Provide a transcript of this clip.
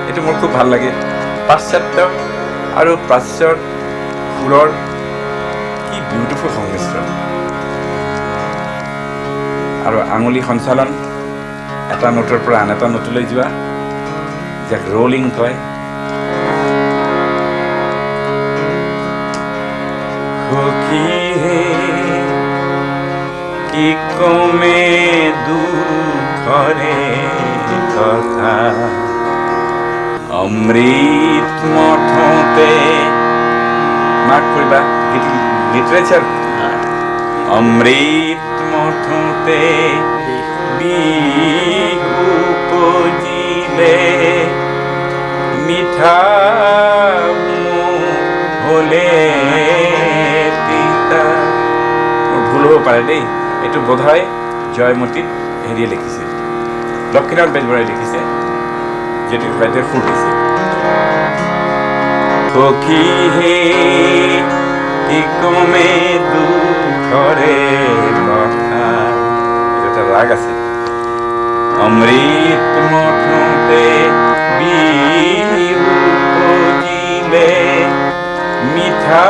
এইটো মোৰ খুব ভাল লাগে। পাশ্চাত্য আৰু প্ৰাচ্যৰ সুৰৰ কি বিউটিফুল সংমিশ্ৰণ, আৰু আঙুলি সঞ্চালন এটা নোটৰ পৰা আন এটা নোটলৈ যোৱা, যাক ৰোলিং কয়। সখী হে কি কমে দুখৰে কথা, অমৃত মঠতে মাক কৰিবা লিটাৰেচাৰ, অমৃত মঠতে বিহু পজিলে মিঠা হলে তিতা। মোৰ ভুল হ'ব পাৰে দেই, এইটো বোধহয় জয়মতীত হেৰিয়ে লিখিছে, লক্ষ্মীনাথ বেজবৰাই লিখিছে, জ্যোতি বাইদেৱে সুৰ দিছে। সখী হে কি কমে দুখৰে কথা, এটা ৰাগ আছে। অমৃত মঠতে বিহু পজিলে মিঠা